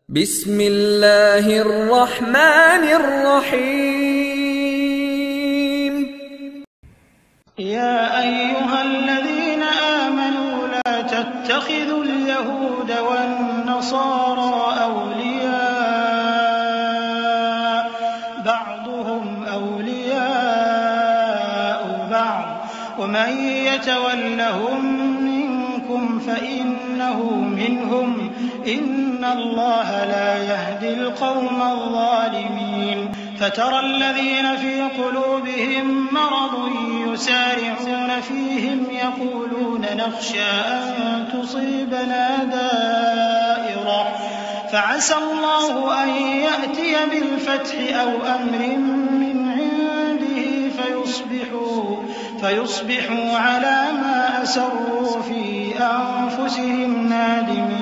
Bismillahirrahmanirrahim. يا أيها الذين آمنوا لا تتخذوا اليهود والنصارى أولياء بعضهم أولياء بعض ومن يتولهم منكم فإنه منهم إن الله لا يهدي القوم الظالمين فترى الذين في قلوبهم مرض يسارعون فيهم يقولون نخشى أن تصيبنا دائرة فعسى الله أن يأتي بالفتح أو أمر من عنده فيصبحوا على ما أسروا في أنفسهم نادمين.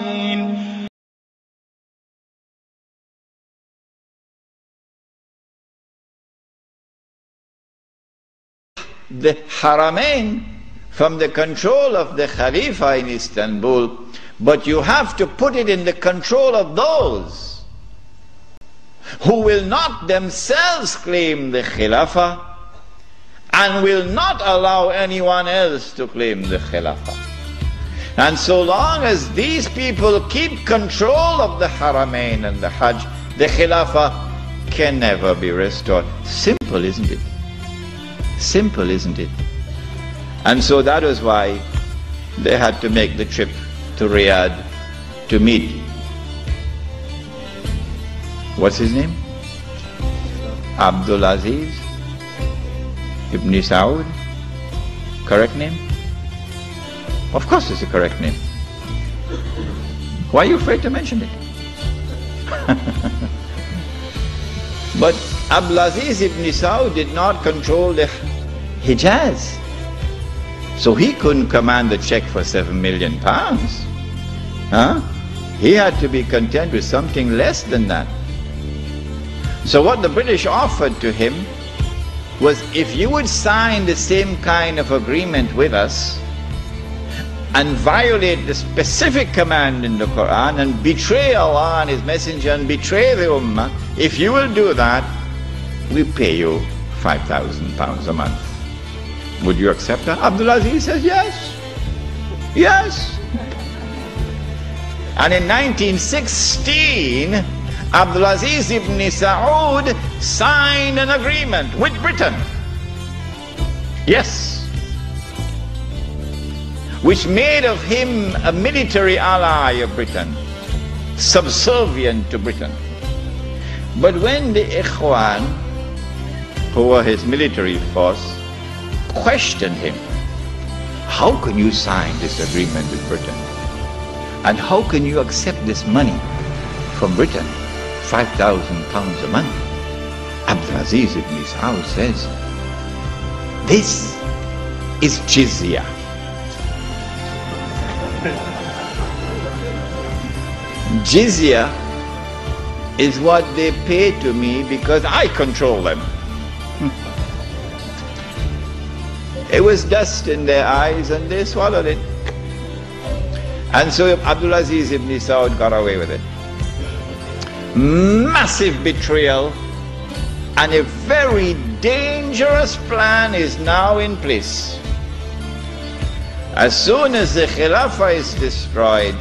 The Haramain from the control of the Khalifa in Istanbul, but you have to put it in the control of those who will not themselves claim the Khilafah and will not allow anyone else to claim the Khilafah. And so long as these people keep control of the Haramain and the Hajj, the Khilafah can never be restored. Simple, isn't it? Simple, isn't it? And so that was why they had to make the trip to Riyadh to meet, what's his name? Abdul Aziz Ibn Saud. Correct name? Of course it's a correct name. Why are you afraid to mention it? But Abdulaziz ibn Saud did not control the Hijaz. So he couldn't command the check for £7 million. He had to be content with something less than that. So what the British offered to him was, if you would sign the same kind of agreement with us and violate the specific command in the Quran and betray Allah and His Messenger and betray the Ummah, if you will do that, we pay you £5,000 a month. Would you accept that? Abdulaziz says yes. Yes. And in 1916, Abdulaziz ibn Saud signed an agreement with Britain. Yes. Which made of him a military ally of Britain, subservient to Britain. But when the Ikhwan, who were his military force, questioned him, how can you sign this agreement with Britain? And how can you accept this money from Britain, £5,000 a month? Abdulaziz ibn Saud says, this is jizya. Jizya is what they pay to me because I control them. It was dust in their eyes and they swallowed it. And so Abdulaziz ibn Saud got away with it. Massive betrayal, and a very dangerous plan is now in place. As soon as the Khilafah is destroyed,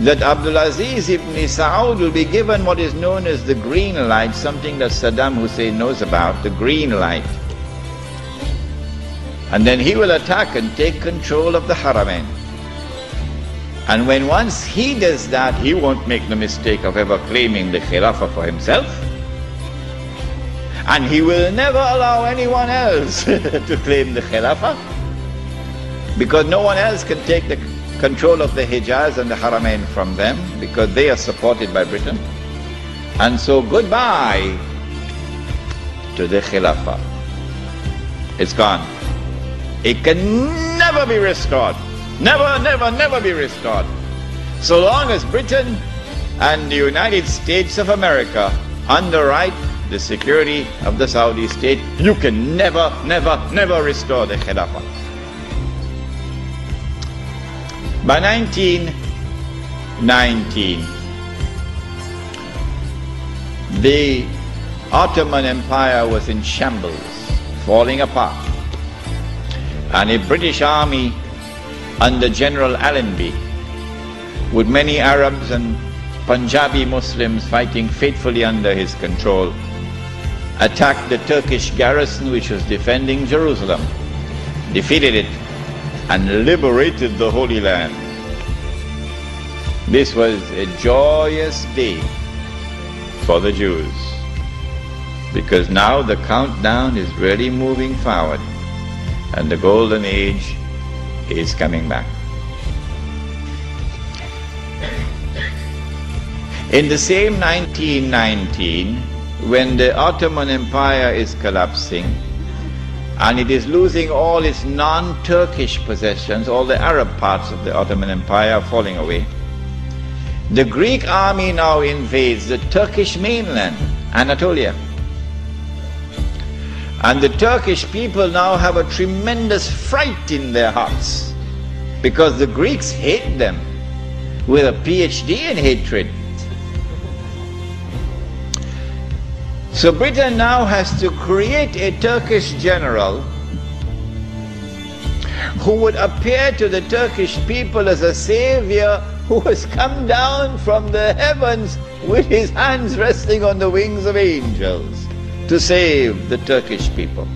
that Abdulaziz ibn Saud will be given what is known as the green light, something that Saddam Hussein knows about, the green light. And then he will attack and take control of the Haramain. And when once he does that, he won't make the mistake of ever claiming the Khilafah for himself. And he will never allow anyone else to claim the Khilafah, because no one else can take the control of the Hijaz and the Haramain from them, because they are supported by Britain. And so goodbye to the Khilafah. It's gone. It can never be restored. Never, never, never be restored. So long as Britain and the United States of America underwrite the security of the Saudi state, you can never, never, never restore the Khilafah. By 1919, the Ottoman Empire was in shambles, falling apart. And a British army under General Allenby, with many Arabs and Punjabi Muslims fighting faithfully under his control, attacked the Turkish garrison which was defending Jerusalem, defeated it, and liberated the Holy Land. This was a joyous day for the Jews, because now the countdown is really moving forward and the golden age is coming back. In the same 1919, when the Ottoman Empire is collapsing and it is losing all its non-Turkish possessions, all the Arab parts of the Ottoman Empire are falling away, the Greek army now invades the Turkish mainland, Anatolia. And the Turkish people now have a tremendous fright in their hearts, because the Greeks hate them with a PhD in hatred. So Britain now has to create a Turkish general who would appear to the Turkish people as a savior who has come down from the heavens with his hands resting on the wings of angels to save the Turkish people.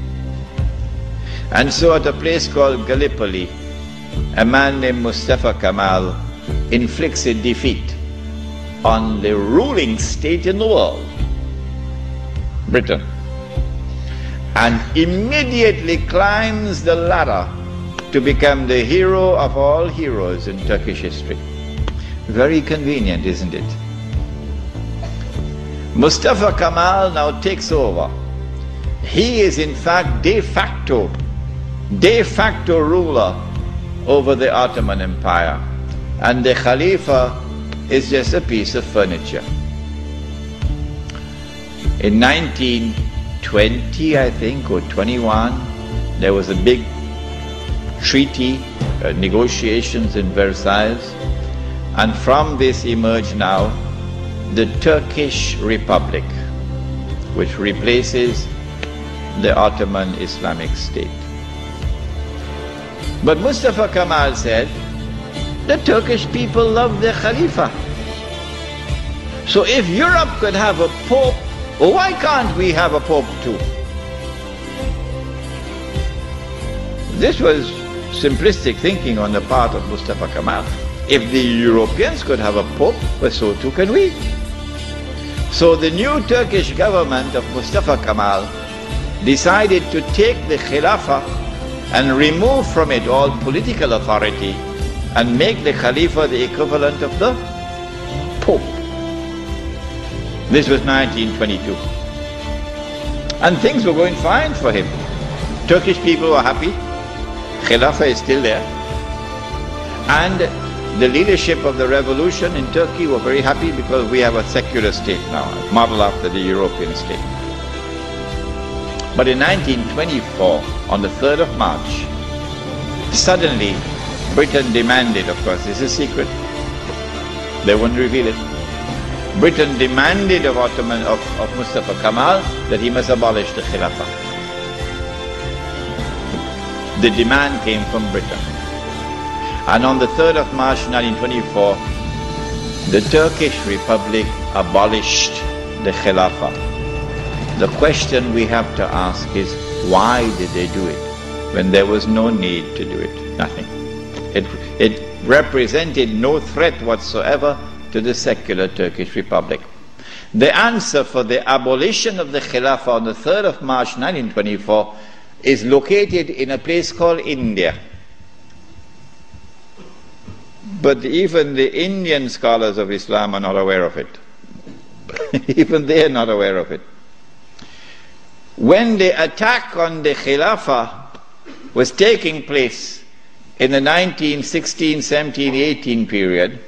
And so at a place called Gallipoli, a man named Mustafa Kemal inflicts a defeat on the ruling state in the world, Britain, and immediately climbs the ladder to become the hero of all heroes in Turkish history. Very convenient, isn't it? Mustafa Kemal now takes over. He is in fact de facto ruler over the Ottoman Empire, and the Khalifa is just a piece of furniture. In 1920, I think, or 21, there was a big treaty, negotiations in Versailles, and from this emerged now the Turkish Republic, which replaces the Ottoman Islamic State. But Mustafa Kemal said, the Turkish people love their Khalifa. So if Europe could have a pope, why can't we have a pope too? This was simplistic thinking on the part of Mustafa Kemal. If the Europeans could have a pope, well, so too can we. So the new Turkish government of Mustafa Kemal decided to take the Khilafah and remove from it all political authority and make the Khalifa the equivalent of the Pope. This was 1922. And things were going fine for him. Turkish people were happy. Khilafah is still there. And the leadership of the revolution in Turkey were very happy because we have a secular state now, modeled after the European state. But in 1924, on the 3rd of March, suddenly Britain demanded, of course, this is a secret, they wouldn't reveal it. Britain demanded of Mustafa Kemal that he must abolish the Khilafah. The demand came from Britain. And on the 3rd of March 1924, the Turkish Republic abolished the Khilafah. The question we have to ask is, why did they do it when there was no need to do it? Nothing. It represented no threat whatsoever to the secular Turkish Republic. The answer for the abolition of the Khilafah on the 3rd of March 1924 is located in a place called India. But even the Indian scholars of Islam are not aware of it. Even they are not aware of it. When the attack on the Khilafah was taking place in the 1916, 17, 18 period,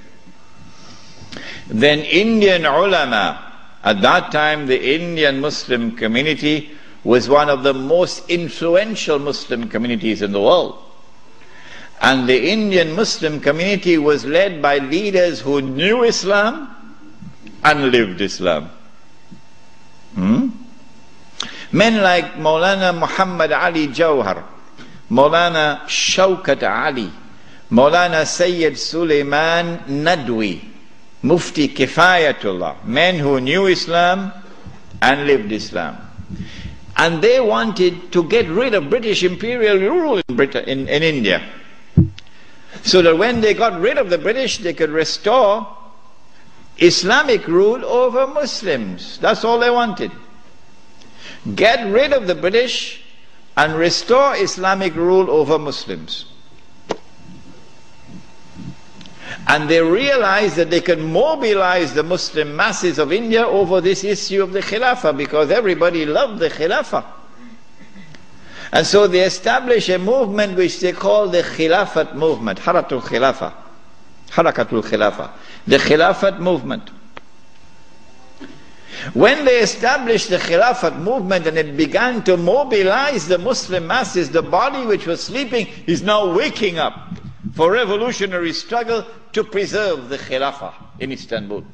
then Indian ulama, at that time the Indian Muslim community was one of the most influential Muslim communities in the world. And the Indian Muslim community was led by leaders who knew Islam and lived Islam. Men like Maulana Muhammad Ali Jawhar, Maulana Shaukat Ali, Maulana Sayyid Sulaiman Nadwi, Mufti Kifayatullah, men who knew Islam and lived Islam. And they wanted to get rid of British imperial rule in India. So that when they got rid of the British, they could restore Islamic rule over Muslims. That's all they wanted. Get rid of the British and restore Islamic rule over Muslims. And they realized that they could mobilize the Muslim masses of India over this issue of the Khilafah, because everybody loved the Khilafah. And so they established a movement which they call the Khilafat movement, Harakatul Khilafah, the Khilafat movement. When they established the Khilafat movement and it began to mobilize the Muslim masses, the body which was sleeping is now waking up for revolutionary struggle to preserve the Khilafah in Istanbul.